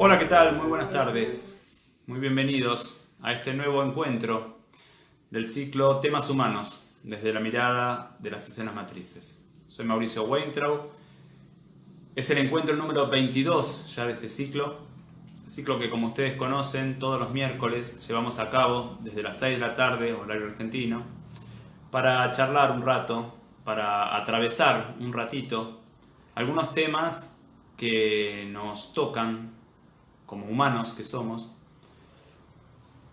Hola, ¿qué tal? Muy buenas tardes. Muy bienvenidos a este nuevo encuentro del ciclo Temas Humanos desde la mirada de las escenas matrices. Soy Mauricio Weintraub. Es el encuentro número 22 ya de este ciclo que, como ustedes conocen, todos los miércoles llevamos a cabo desde las 6 de la tarde, horario argentino, para charlar un rato, para atravesar un ratito algunos temas que nos tocan como humanos que somos.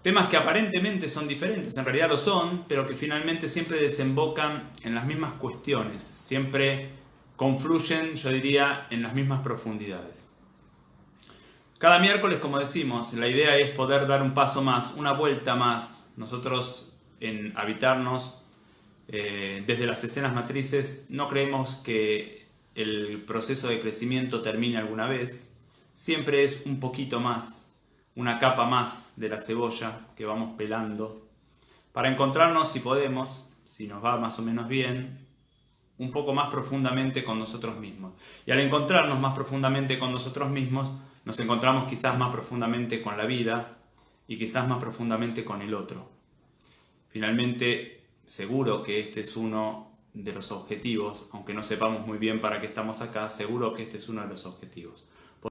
Temas que aparentemente son diferentes, en realidad lo son, pero que finalmente siempre desembocan en las mismas cuestiones, siempre confluyen, yo diría, en las mismas profundidades. Cada miércoles, como decimos, la idea es poder dar un paso más, una vuelta más. Nosotros, en habitarnos desde las escenas matrices, no creemos que el proceso de crecimiento termine alguna vez. Siempre es un poquito más, una capa más de la cebolla que vamos pelando para encontrarnos, si podemos, si nos va más o menos bien, un poco más profundamente con nosotros mismos. Y al encontrarnos más profundamente con nosotros mismos, nos encontramos quizás más profundamente con la vida y quizás más profundamente con el otro. Finalmente, seguro que este es uno de los objetivos, aunque no sepamos muy bien para qué estamos acá, seguro que este es uno de los objetivos.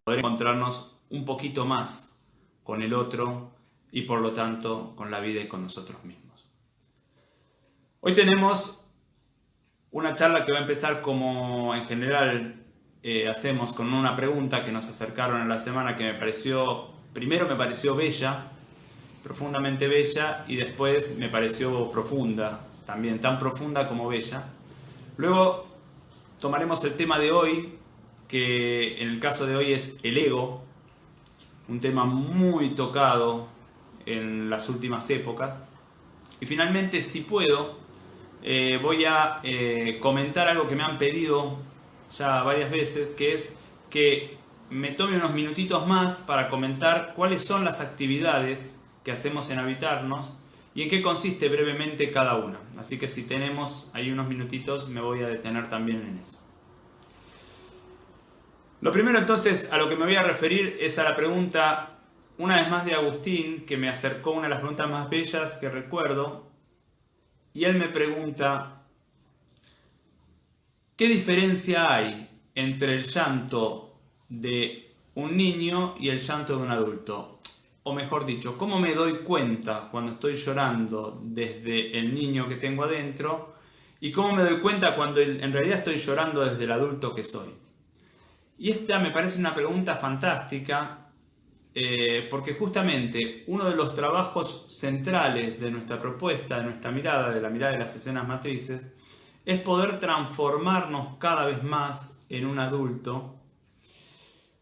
Poder encontrarnos un poquito más con el otro y por lo tanto con la vida y con nosotros mismos. Hoy tenemos una charla que va a empezar como en general hacemos, con una pregunta que nos acercaron en la semana que primero me pareció bella, profundamente bella, y después me pareció profunda, también tan profunda como bella. Luego tomaremos el tema de hoy, que en el caso de hoy es el ego, un tema muy tocado en las últimas épocas. Y finalmente, si puedo, voy a comentar algo que me han pedido ya varias veces, que es que me tome unos minutitos más para comentar cuáles son las actividades que hacemos en Habitarnos y en qué consiste brevemente cada una. Así que si tenemos ahí unos minutitos, me voy a detener también en eso. Lo primero entonces a lo que me voy a referir es a la pregunta, una vez más, de Agustín, que me acercó una de las preguntas más bellas que recuerdo, y él me pregunta: ¿qué diferencia hay entre el llanto de un niño y el llanto de un adulto? O mejor dicho, ¿cómo me doy cuenta cuando estoy llorando desde el niño que tengo adentro? ¿Y cómo me doy cuenta cuando en realidad estoy llorando desde el adulto que soy? Y esta me parece una pregunta fantástica, porque justamente uno de los trabajos centrales de nuestra propuesta, de nuestra mirada, de la mirada de las escenas matrices, es poder transformarnos cada vez más en un adulto,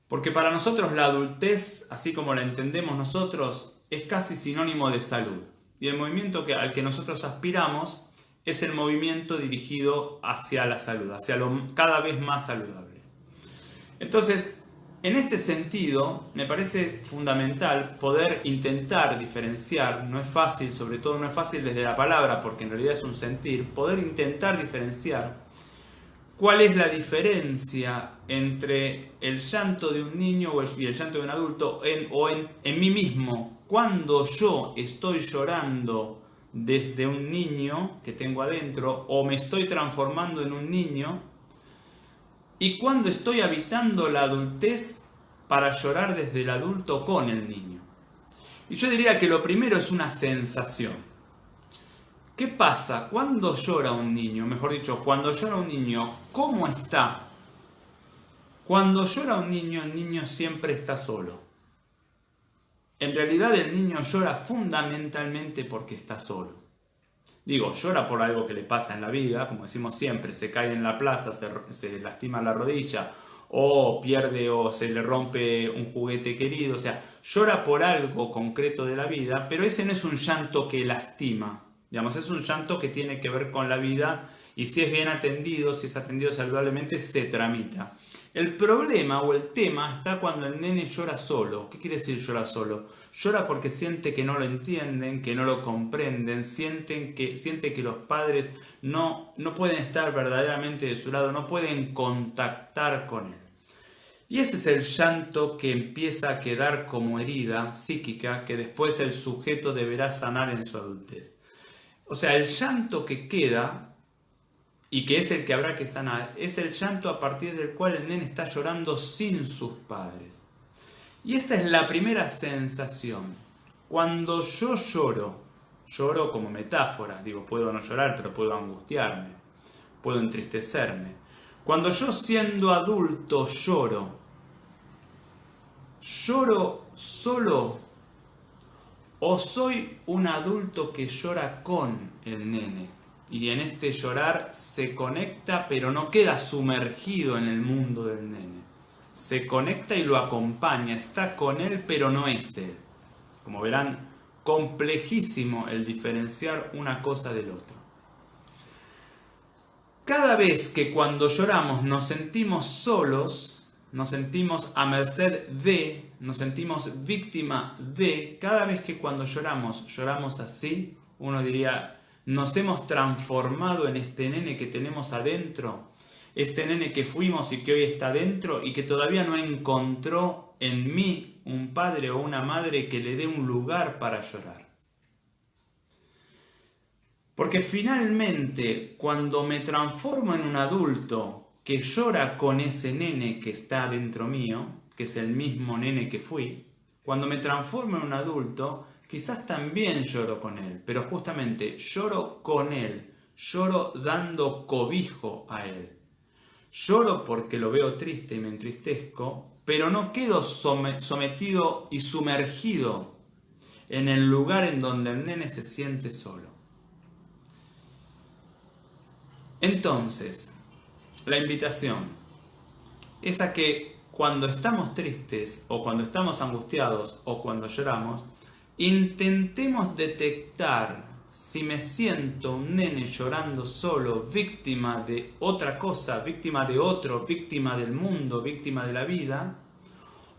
porque para nosotros la adultez, así como la entendemos nosotros, es casi sinónimo de salud. Y el movimiento al que nosotros aspiramos es el movimiento dirigido hacia la salud, hacia lo cada vez más saludable. Entonces, en este sentido, me parece fundamental poder intentar diferenciar. No es fácil, sobre todo no es fácil desde la palabra, porque en realidad es un sentir, poder intentar diferenciar cuál es la diferencia entre el llanto de un niño y el llanto de un adulto en mí mismo. Cuando yo estoy llorando desde un niño que tengo adentro, o me estoy transformando en un niño, y cuando estoy habitando la adultez para llorar desde el adulto con el niño. Y yo diría que lo primero es una sensación. ¿Qué pasa cuando llora un niño? Mejor dicho, cuando llora un niño, ¿cómo está? Cuando llora un niño, el niño siempre está solo. En realidad el niño llora fundamentalmente porque está solo. Digo, llora por algo que le pasa en la vida, como decimos siempre, se cae en la plaza, se lastima la rodilla, o pierde o se le rompe un juguete querido, o sea, llora por algo concreto de la vida, pero ese no es un llanto que lastima, digamos, es un llanto que tiene que ver con la vida, y si es bien atendido, si es atendido saludablemente, se tramita. El problema o el tema está cuando el nene llora solo. ¿Qué quiere decir llora solo? Llora porque siente que no lo entienden, que no lo comprenden, siente que los padres no pueden estar verdaderamente de su lado, no pueden contactar con él. Y ese es el llanto que empieza a quedar como herida psíquica que después el sujeto deberá sanar en su adultez. O sea, el llanto que queda y que es el que habrá que sanar es el llanto a partir del cual el nene está llorando sin sus padres. Y esta es la primera sensación. Cuando yo lloro como metáfora, digo, puedo no llorar, pero puedo angustiarme, puedo entristecerme. Cuando yo siendo adulto lloro solo o soy un adulto que llora con el nene y en este llorar se conecta pero no queda sumergido en el mundo del nene. Se conecta y lo acompaña, está con él pero no es él. Como verán, complejísimo el diferenciar una cosa del otro. Cada vez que cuando lloramos nos sentimos solos, nos sentimos a merced de, nos sentimos víctima de, cada vez que cuando lloramos así, uno diría, nos hemos transformado en este nene que tenemos adentro, este nene que fuimos y que hoy está adentro y que todavía no encontró en mí un padre o una madre que le dé un lugar para llorar. Porque finalmente, cuando me transformo en un adulto que llora con ese nene que está dentro mío, que es el mismo nene que fui, cuando me transformo en un adulto, quizás también lloro con él, pero justamente lloro con él, lloro dando cobijo a él. Lloro porque lo veo triste y me entristezco, pero no quedo sometido y sumergido en el lugar en donde el nene se siente solo. Entonces, la invitación es a que cuando estamos tristes o cuando estamos angustiados o cuando lloramos, intentemos detectar si me siento un nene llorando solo, víctima de otra cosa, víctima de otro, víctima del mundo, víctima de la vida,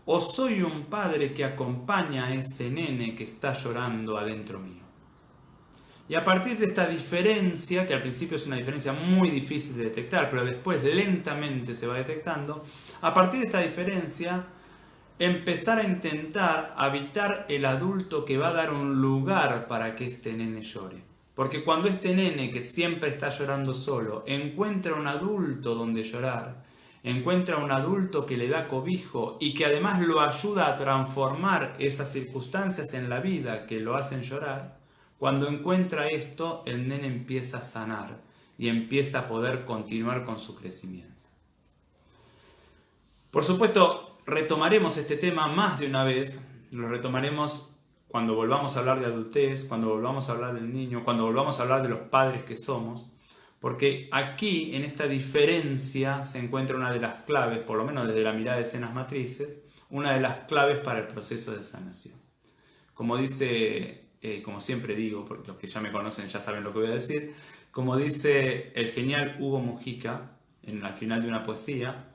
o soy un padre que acompaña a ese nene que está llorando adentro mío. Y a partir de esta diferencia, que al principio es una diferencia muy difícil de detectar, pero después lentamente se va detectando, a partir de esta diferencia, empezar a intentar habitar el adulto que va a dar un lugar para que este nene llore. Porque cuando este nene, que siempre está llorando solo, encuentra un adulto donde llorar, encuentra un adulto que le da cobijo y que además lo ayuda a transformar esas circunstancias en la vida que lo hacen llorar, cuando encuentra esto, el nene empieza a sanar y empieza a poder continuar con su crecimiento. Por supuesto, retomaremos este tema más de una vez, lo retomaremos cuando volvamos a hablar de adultez, cuando volvamos a hablar del niño, cuando volvamos a hablar de los padres que somos, porque aquí, en esta diferencia, se encuentra una de las claves, por lo menos desde la mirada de escenas matrices, una de las claves para el proceso de sanación. Como dice... como siempre digo, porque los que ya me conocen ya saben lo que voy a decir, como dice el genial Hugo Mujica al final de una poesía,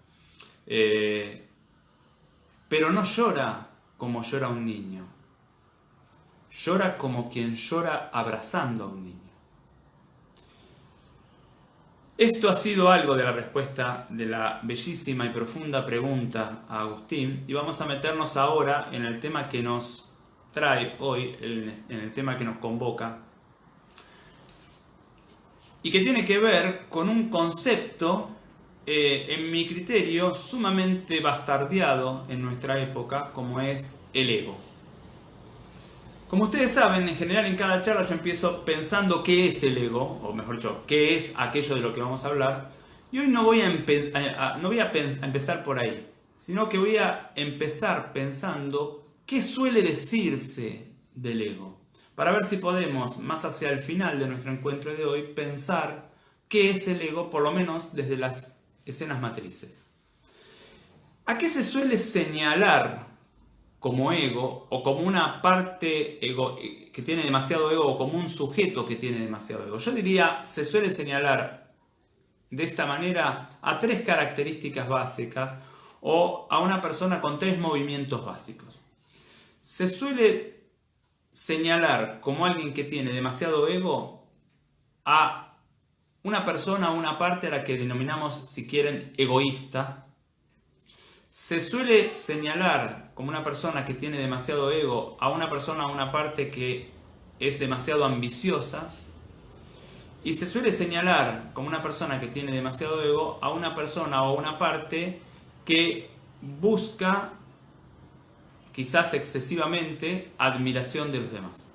pero no llora como llora un niño, llora como quien llora abrazando a un niño. Esto ha sido algo de la respuesta de la bellísima y profunda pregunta a Agustín, y vamos a meternos ahora en el tema que nos trae hoy, en el tema que nos convoca, y que tiene que ver con un concepto, en mi criterio, sumamente bastardeado en nuestra época, como es el ego. Como ustedes saben, en general en cada charla yo empiezo pensando qué es el ego, o mejor dicho, qué es aquello de lo que vamos a hablar, y hoy no voy a empezar por ahí, sino que voy a empezar pensando ¿qué suele decirse del ego? Para ver si podemos, más hacia el final de nuestro encuentro de hoy, pensar qué es el ego, por lo menos desde las escenas matrices. ¿A qué se suele señalar como ego o como una parte ego, que tiene demasiado ego o como un sujeto que tiene demasiado ego? Yo diría, se suele señalar de esta manera a tres características básicas o a una persona con tres movimientos básicos. Se suele señalar como alguien que tiene demasiado ego a una persona o una parte a la que denominamos, si quieren, egoísta. Se suele señalar como una persona que tiene demasiado ego a una persona, a una parte que es demasiado ambiciosa, y se suele señalar como una persona que tiene demasiado ego a una persona o a una parte que busca, quizás excesivamente, admiración de los demás.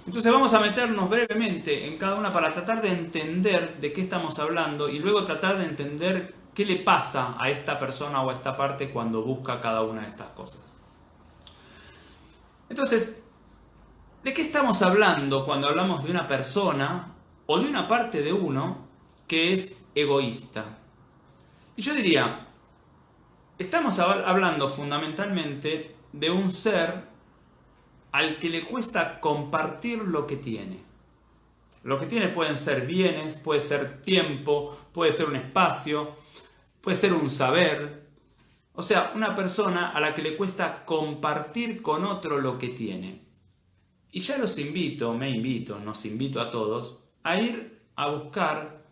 Entonces vamos a meternos brevemente en cada una para tratar de entender de qué estamos hablando y luego tratar de entender qué le pasa a esta persona o a esta parte cuando busca cada una de estas cosas. Entonces, ¿de qué estamos hablando cuando hablamos de una persona o de una parte de uno que es egoísta? Y yo diría, estamos hablando fundamentalmente de un ser al que le cuesta compartir lo que tiene. Lo que tiene pueden ser bienes, puede ser tiempo, puede ser un espacio, puede ser un saber. O sea, una persona a la que le cuesta compartir con otro lo que tiene. Y ya nos invito a todos a ir a buscar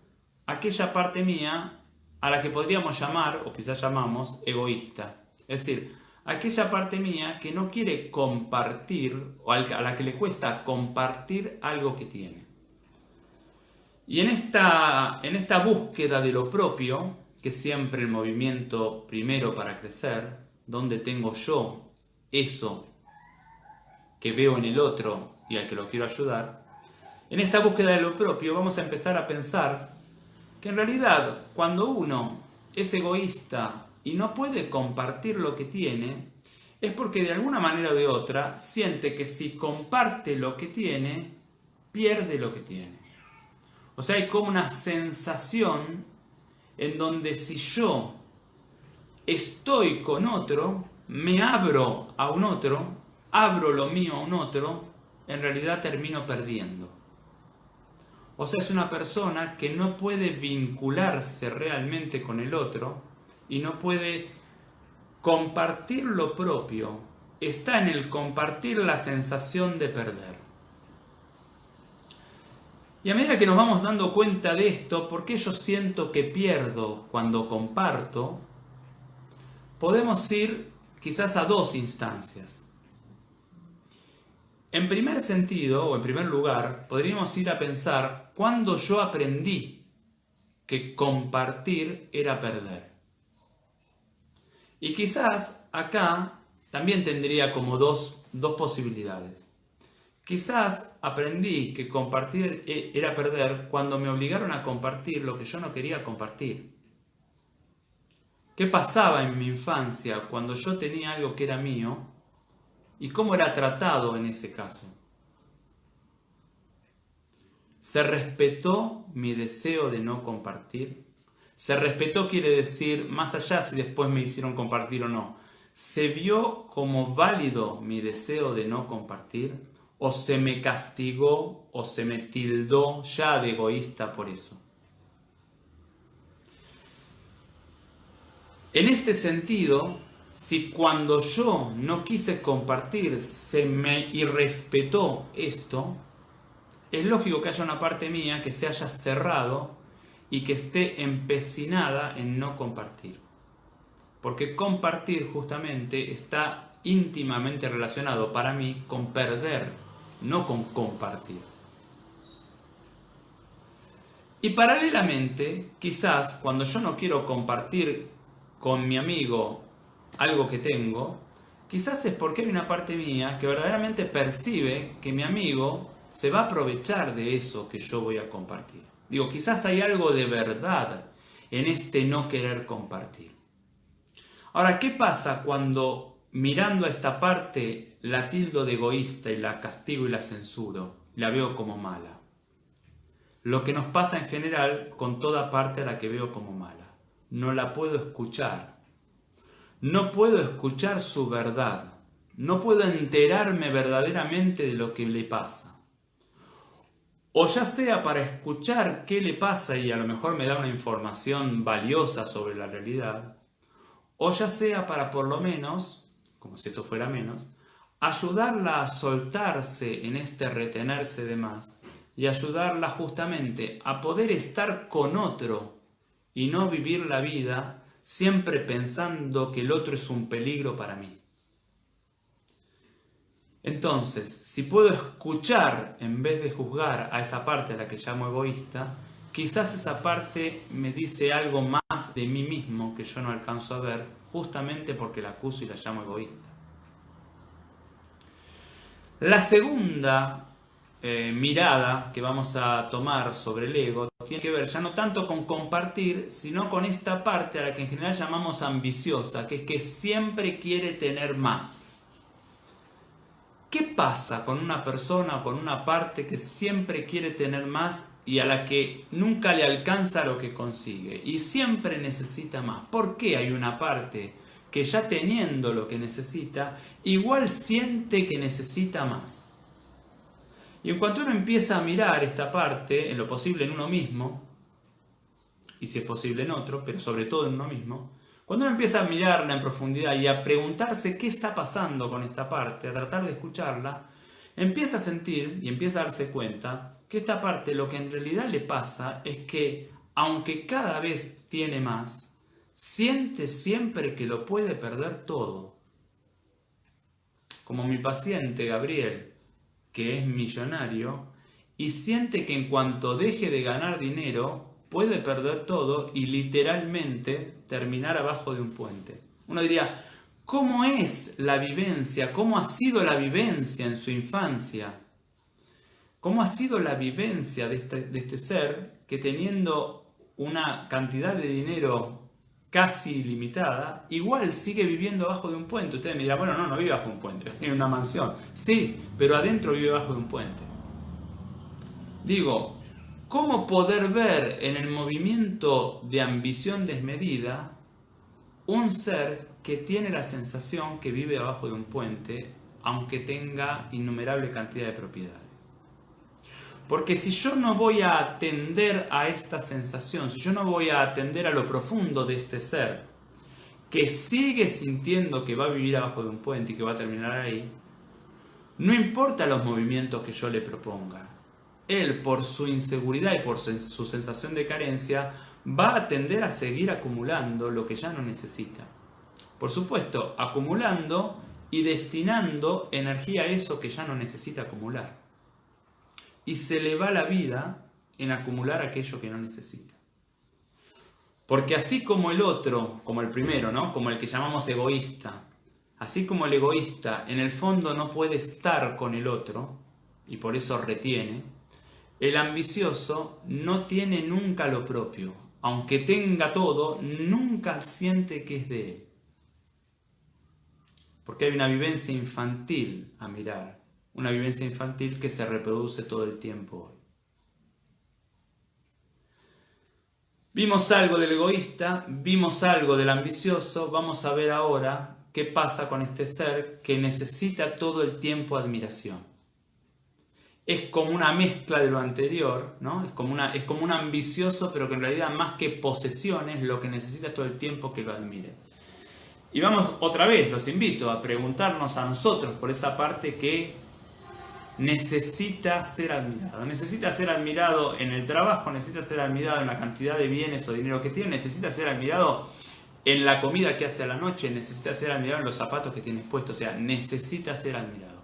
aquella parte mía a la que podríamos llamar, o quizás llamamos, egoísta. Es decir, aquella parte mía que no quiere compartir, o a la que le cuesta compartir algo que tiene. Y en esta búsqueda de lo propio, que es siempre el movimiento primero para crecer, donde tengo yo eso que veo en el otro y al que lo quiero ayudar, en esta búsqueda de lo propio vamos a empezar a pensar que en realidad cuando uno es egoísta y no puede compartir lo que tiene, es porque de alguna manera o de otra siente que si comparte lo que tiene, pierde lo que tiene. O sea, hay como una sensación en donde si yo estoy con otro, me abro a un otro, abro lo mío a un otro, en realidad termino perdiendo. O sea, es una persona que no puede vincularse realmente con el otro y no puede compartir lo propio. Está en el compartir la sensación de perder. Y a medida que nos vamos dando cuenta de esto, ¿por qué yo siento que pierdo cuando comparto? Podemos ir quizás a dos instancias. En primer sentido, o en primer lugar, podríamos ir a pensar cuándo yo aprendí que compartir era perder. Y quizás acá también tendría como dos posibilidades. Quizás aprendí que compartir era perder cuando me obligaron a compartir lo que yo no quería compartir. ¿Qué pasaba en mi infancia cuando yo tenía algo que era mío? ¿Y cómo era tratado en ese caso? ¿Se respetó mi deseo de no compartir? Se respetó quiere decir, más allá si después me hicieron compartir o no, ¿se vio como válido mi deseo de no compartir? ¿O se me castigó o se me tildó ya de egoísta por eso? En este sentido, si cuando yo no quise compartir se me irrespetó esto, es lógico que haya una parte mía que se haya cerrado y que esté empecinada en no compartir. Porque compartir justamente está íntimamente relacionado para mí con perder, no con compartir. Y paralelamente, quizás cuando yo no quiero compartir con mi amigo algo que tengo, quizás es porque hay una parte mía que verdaderamente percibe que mi amigo se va a aprovechar de eso que yo voy a compartir. Digo, quizás hay algo de verdad en este no querer compartir. Ahora, ¿qué pasa cuando mirando a esta parte la tildo de egoísta y la castigo y la censuro? La veo como mala. Lo que nos pasa en general con toda parte a la que veo como mala. No la puedo escuchar. No puedo escuchar su verdad. No puedo enterarme verdaderamente de lo que le pasa. O ya sea para escuchar qué le pasa y a lo mejor me da una información valiosa sobre la realidad, o ya sea para por lo menos, como si esto fuera menos, ayudarla a soltarse en este retenerse de más y ayudarla justamente a poder estar con otro y no vivir la vida siempre pensando que el otro es un peligro para mí. Entonces, si puedo escuchar en vez de juzgar a esa parte a la que llamo egoísta, quizás esa parte me dice algo más de mí mismo que yo no alcanzo a ver, justamente porque la acuso y la llamo egoísta. La segunda mirada que vamos a tomar sobre el ego tiene que ver ya no tanto con compartir, sino con esta parte a la que en general llamamos ambiciosa, que es que siempre quiere tener más. ¿Qué pasa con una persona o con una parte que siempre quiere tener más y a la que nunca le alcanza lo que consigue y siempre necesita más? ¿Por qué hay una parte que ya teniendo lo que necesita, igual siente que necesita más? Y en cuanto uno empieza a mirar esta parte, en lo posible en uno mismo, y si es posible en otro, pero sobre todo en uno mismo, cuando uno empieza a mirarla en profundidad y a preguntarse qué está pasando con esta parte, a tratar de escucharla, empieza a sentir y empieza a darse cuenta que esta parte lo que en realidad le pasa es que, aunque cada vez tiene más, siente siempre que lo puede perder todo. Como mi paciente Gabriel, que es millonario, y siente que en cuanto deje de ganar dinero, puede perder todo y literalmente terminar abajo de un puente. Uno diría, ¿cómo es la vivencia? ¿Cómo ha sido la vivencia en su infancia? ¿Cómo ha sido la vivencia de este ser que teniendo una cantidad de dinero casi ilimitada, igual sigue viviendo abajo de un puente? Ustedes me dirán, bueno, no vive bajo un puente, vive en una mansión. Sí, pero adentro vive bajo de un puente. Digo, ¿cómo poder ver en el movimiento de ambición desmedida un ser que tiene la sensación que vive abajo de un puente, aunque tenga innumerable cantidad de propiedades? Porque si yo no voy a atender a esta sensación, si yo no voy a atender a lo profundo de este ser, que sigue sintiendo que va a vivir abajo de un puente y que va a terminar ahí, no importa los movimientos que yo le proponga, él, por su inseguridad y por su sensación de carencia, va a tender a seguir acumulando lo que ya no necesita. Por supuesto, acumulando y destinando energía a eso que ya no necesita acumular. Y se le va la vida en acumular aquello que no necesita. Porque así como el otro, como el primero, ¿no? Como el que llamamos egoísta, así como el egoísta en el fondo no puede estar con el otro y por eso retiene, el ambicioso no tiene nunca lo propio. Aunque tenga todo, nunca siente que es de él. Porque hay una vivencia infantil a mirar. Una vivencia infantil que se reproduce todo el tiempo hoy. Vimos algo del egoísta, vimos algo del ambicioso. Vamos a ver ahora qué pasa con este ser que necesita todo el tiempo admiración. Es como una mezcla de lo anterior, ¿no? Es como un ambicioso, pero que en realidad más que posesiones, lo que necesita todo el tiempo que lo admire. Y vamos otra vez, los invito a preguntarnos a nosotros por esa parte que necesita ser admirado. Necesita ser admirado en el trabajo, necesita ser admirado en la cantidad de bienes o dinero que tiene, necesita ser admirado en la comida que hace a la noche, necesita ser admirado en los zapatos que tiene puestos, o sea, necesita ser admirado.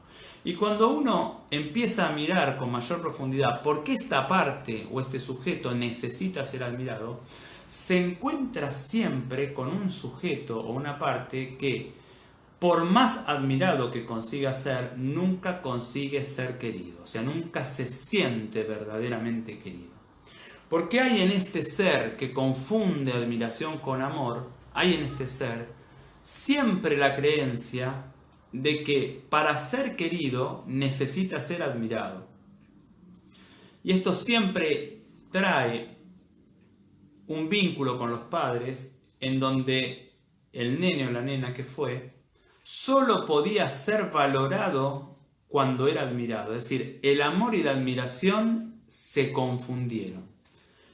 Y cuando uno empieza a mirar con mayor profundidad por qué esta parte o este sujeto necesita ser admirado, se encuentra siempre con un sujeto o una parte que, por más admirado que consiga ser, nunca consigue ser querido. O sea, nunca se siente verdaderamente querido. Porque hay en este ser que confunde admiración con amor, hay en este ser siempre la creencia de que para ser querido necesita ser admirado. Y esto siempre trae un vínculo con los padres en donde el nene o la nena que fue solo podía ser valorado cuando era admirado. Es decir, el amor y la admiración se confundieron.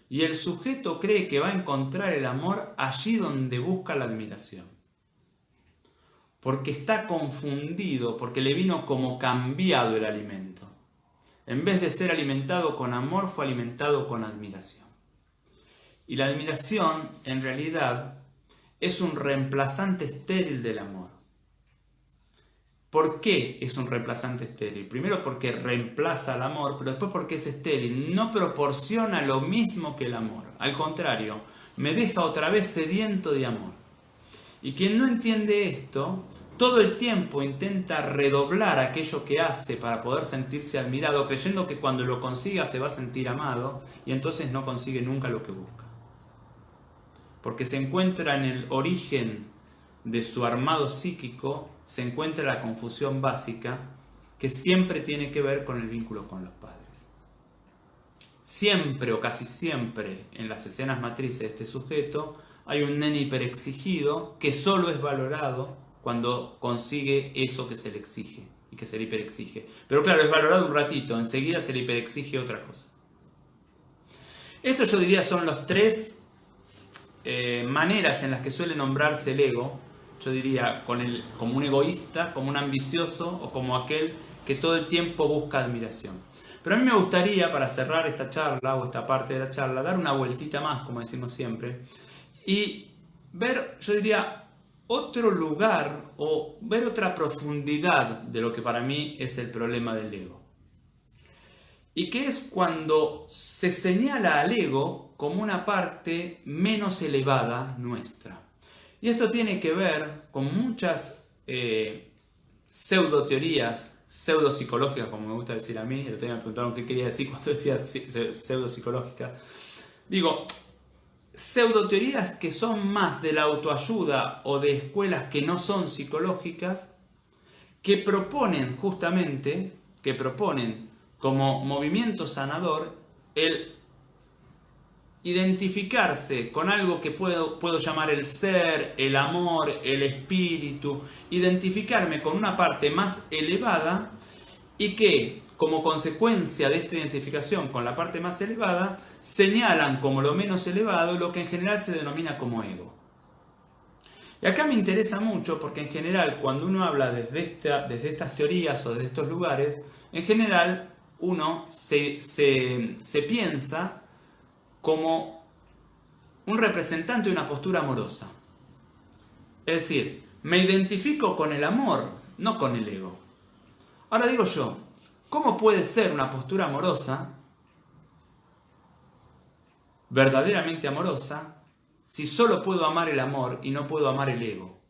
Y el sujeto cree que va a encontrar el amor allí donde busca la admiración. Porque está confundido, porque le vino como cambiado el alimento. En vez de ser alimentado con amor, fue alimentado con admiración. Y la admiración, en realidad, es un reemplazante estéril del amor. ¿Por qué es un reemplazante estéril? Primero porque reemplaza al amor, pero después porque es estéril. No proporciona lo mismo que el amor. Al contrario, me deja otra vez sediento de amor. Y quien no entiende esto, todo el tiempo intenta redoblar aquello que hace para poder sentirse admirado, creyendo que cuando lo consiga se va a sentir amado, y entonces no consigue nunca lo que busca. Porque se encuentra en el origen de su armado psíquico, se encuentra la confusión básica que siempre tiene que ver con el vínculo con los padres. Siempre o casi siempre en las escenas matrices de este sujeto hay un nene hiperexigido que solo es valorado cuando consigue eso que se le exige y que se le hiperexige. Pero claro, es valorado un ratito, enseguida se le hiperexige otra cosa. Estos yo diría son los tres maneras en las que suele nombrarse el ego. Yo diría como un egoísta, como un ambicioso o como aquel que todo el tiempo busca admiración. Pero a mí me gustaría, para cerrar esta charla o esta parte de la charla, dar una vueltita más, como decimos siempre, y ver, yo diría, otro lugar o ver otra profundidad de lo que para mí es el problema del ego. Y que es cuando se señala al ego como una parte menos elevada nuestra. Y esto tiene que ver con muchas pseudoteorías, pseudopsicológicas, como me gusta decir a mí. El otro día me preguntaron qué quería decir cuando decía pseudopsicológica. Digo, pseudoteorías que son más de la autoayuda o de escuelas que no son psicológicas, que proponen justamente, como movimiento sanador el identificarse con algo que puedo llamar el ser, el amor, el espíritu, identificarme con una parte más elevada y que, como consecuencia de esta identificación con la parte más elevada, señalan como lo menos elevado lo que en general se denomina como ego. Y acá me interesa mucho porque en general cuando uno habla desde estas teorías o desde estos lugares, en general uno se piensa como un representante de una postura amorosa. Es decir, me identifico con el amor, no con el ego. Ahora digo yo, ¿cómo puede ser una postura amorosa, verdaderamente amorosa, si solo puedo amar el amor y no puedo amar el ego?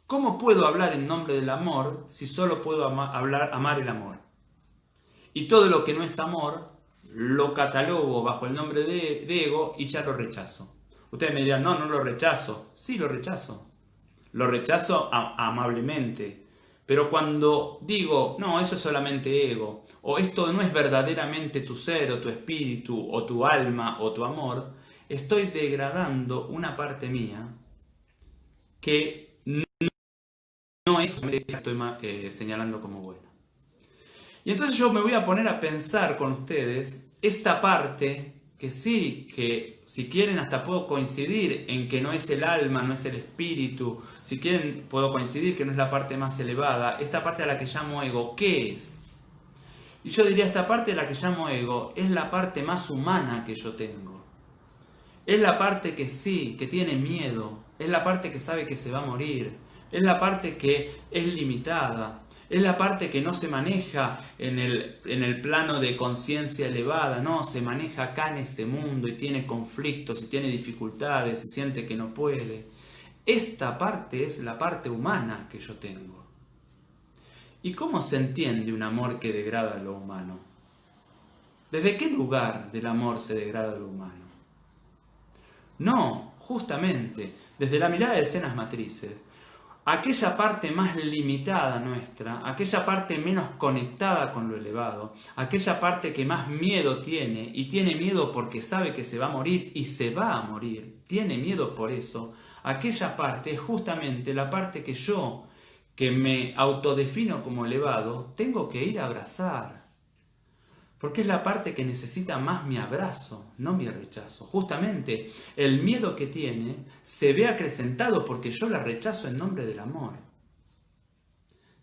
¿Cómo puedo hablar en nombre del amor si solo puedo amar el amor? Y todo lo que no es amor lo catalogo bajo el nombre de ego y ya lo rechazo. Ustedes me dirán, no lo rechazo. Sí, lo rechazo. Lo rechazo amablemente. Pero cuando digo, no, eso es solamente ego, o esto no es verdaderamente tu ser, o tu espíritu, o tu alma, o tu amor, estoy degradando una parte mía que no es lo que estoy señalando como buena. Y entonces yo me voy a poner a pensar con ustedes esta parte que sí, que si quieren hasta puedo coincidir en que no es el alma, no es el espíritu, si quieren puedo coincidir que no es la parte más elevada, esta parte a la que llamo ego, ¿qué es? Y yo diría esta parte a la que llamo ego es la parte más humana que yo tengo. Es la parte que sí, que tiene miedo, es la parte que sabe que se va a morir, es la parte que es limitada. Es la parte que no se maneja en el plano de conciencia elevada, no, se maneja acá en este mundo y tiene conflictos y tiene dificultades y siente que no puede. Esta parte es la parte humana que yo tengo. ¿Y cómo se entiende un amor que degrada lo humano? ¿Desde qué lugar del amor se degrada lo humano? No, justamente, desde la mirada de escenas matrices. Aquella parte más limitada nuestra, aquella parte menos conectada con lo elevado, aquella parte que más miedo tiene, y tiene miedo porque sabe que se va a morir y se va a morir, tiene miedo por eso, aquella parte es justamente la parte que yo, que me autodefino como elevado, tengo que ir a abrazar. Porque es la parte que necesita más mi abrazo, no mi rechazo. Justamente el miedo que tiene se ve acrecentado porque yo la rechazo en nombre del amor.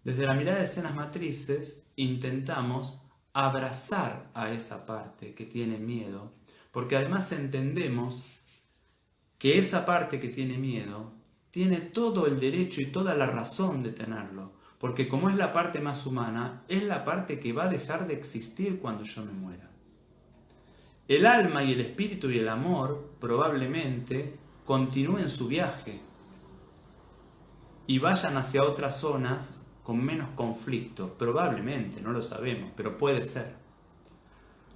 Desde la mirada de escenas matrices intentamos abrazar a esa parte que tiene miedo, porque además entendemos que esa parte que tiene miedo tiene todo el derecho y toda la razón de tenerlo, porque como es la parte más humana, es la parte que va a dejar de existir cuando yo me muera. El alma y el espíritu y el amor probablemente continúen su viaje y vayan hacia otras zonas con menos conflicto, probablemente, no lo sabemos, pero puede ser.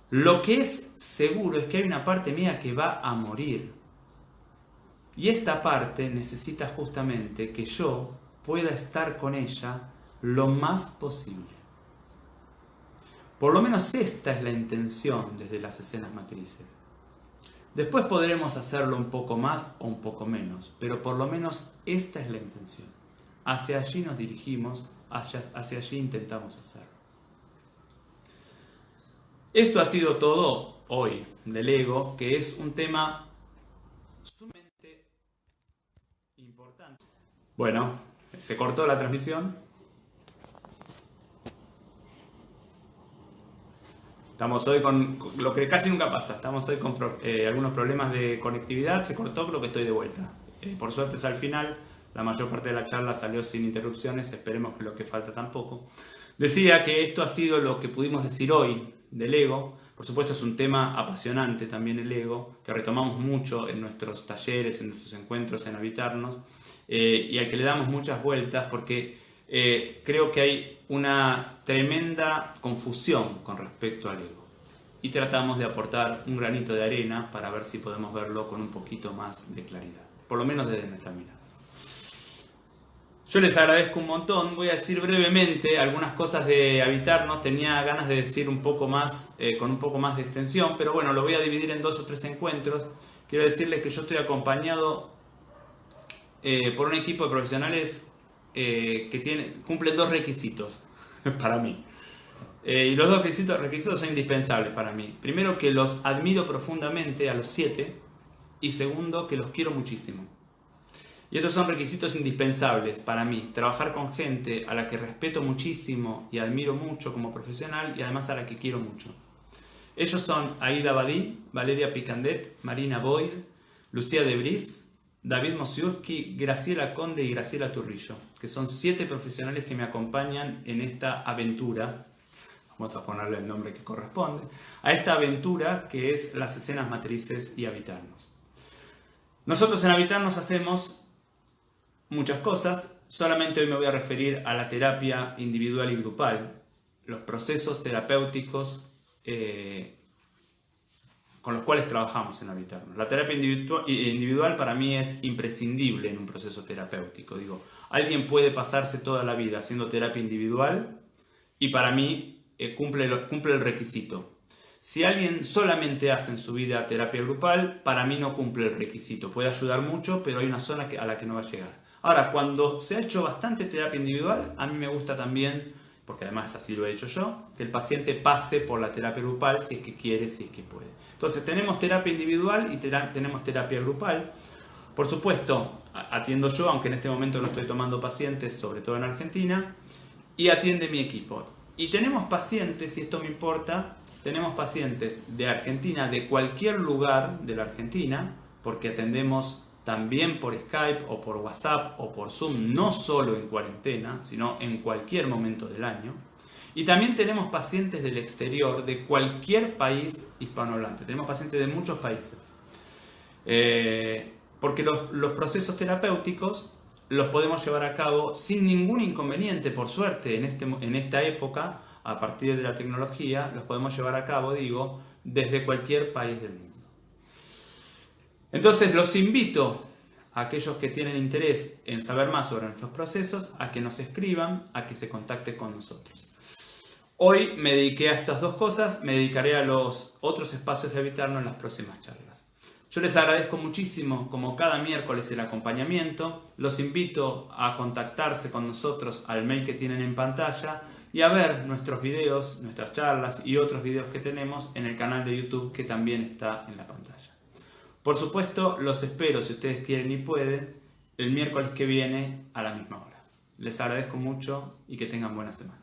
Lo que es seguro es que hay una parte mía que va a morir. Y esta parte necesita justamente que yo pueda estar con ella lo más posible. Por lo menos esta es la intención desde las escenas matrices. Después podremos hacerlo un poco más o un poco menos, pero por lo menos esta es la intención. Hacia allí nos dirigimos, hacia allí intentamos hacerlo. Esto ha sido todo hoy del ego, que es un tema sumamente importante. Bueno, se cortó la transmisión. Estamos hoy con lo que casi nunca pasa. Estamos hoy con algunos problemas de conectividad. Se cortó, creo que estoy de vuelta. Por suerte es al final. La mayor parte de la charla salió sin interrupciones. Esperemos que lo que falta tampoco. Decía que esto ha sido lo que pudimos decir hoy del ego. Por supuesto es un tema apasionante también el ego, que retomamos mucho en nuestros talleres, en nuestros encuentros en Habitarnos, y al que le damos muchas vueltas porque creo que hay una tremenda confusión con respecto al ego. Y tratamos de aportar un granito de arena para ver si podemos verlo con un poquito más de claridad, por lo menos desde nuestra mirada. Yo les agradezco un montón. Voy a decir brevemente algunas cosas de Habitarnos. Tenía ganas de decir un poco más, con un poco más de extensión, pero bueno, lo voy a dividir en 2 o 3 encuentros. Quiero decirles que yo estoy acompañado por un equipo de profesionales que cumplen 2 requisitos para mí. Y los 2 requisitos son indispensables para mí. Primero, que los admiro profundamente a los 7. Y segundo, que los quiero muchísimo. Y estos son requisitos indispensables para mí. Trabajar con gente a la que respeto muchísimo y admiro mucho como profesional y además a la que quiero mucho. Ellos son Aida Badí, Valeria Picandet, Marina Boyd, Lucía de Bris, David Mosiuski, Graciela Conde y Graciela Turrillo, que son 7 profesionales que me acompañan en esta aventura. Vamos a ponerle el nombre que corresponde. A esta aventura que es las escenas matrices y Habitarnos. Nosotros en Habitarnos hacemos muchas cosas. Solamente hoy me voy a referir a la terapia individual y grupal, los procesos terapéuticos con los cuales trabajamos en Habitarnos. La terapia individual para mí es imprescindible en un proceso terapéutico. Digo, alguien puede pasarse toda la vida haciendo terapia individual y para mí cumple el requisito. Si alguien solamente hace en su vida terapia grupal, para mí no cumple el requisito. Puede ayudar mucho, pero hay una zona a la que no va a llegar. Ahora, cuando se ha hecho bastante terapia individual, a mí me gusta también, porque además así lo he hecho yo, que el paciente pase por la terapia grupal si es que quiere, si es que puede. Entonces tenemos terapia individual y tenemos terapia grupal. Por supuesto, atiendo yo, aunque en este momento no estoy tomando pacientes, sobre todo en Argentina, y atiende mi equipo. Y tenemos pacientes, y esto me importa, tenemos pacientes de Argentina, de cualquier lugar de la Argentina, porque atendemos también por Skype o por WhatsApp o por Zoom, no solo en cuarentena, sino en cualquier momento del año. Y también tenemos pacientes del exterior, de cualquier país hispanohablante. Tenemos pacientes de muchos países. Porque los procesos terapéuticos los podemos llevar a cabo sin ningún inconveniente, por suerte, en esta época, a partir de la tecnología, los podemos llevar a cabo, digo, desde cualquier país del mundo. Entonces los invito a aquellos que tienen interés en saber más sobre nuestros procesos, a que nos escriban, a que se contacten con nosotros. Hoy me dediqué a estas 2 cosas, me dedicaré a los otros espacios de Habitarnos en las próximas charlas. Yo les agradezco muchísimo, como cada miércoles, el acompañamiento. Los invito a contactarse con nosotros al mail que tienen en pantalla y a ver nuestros videos, nuestras charlas y otros videos que tenemos en el canal de YouTube que también está en la pantalla. Por supuesto, los espero, si ustedes quieren y pueden, el miércoles que viene a la misma hora. Les agradezco mucho y que tengan buena semana.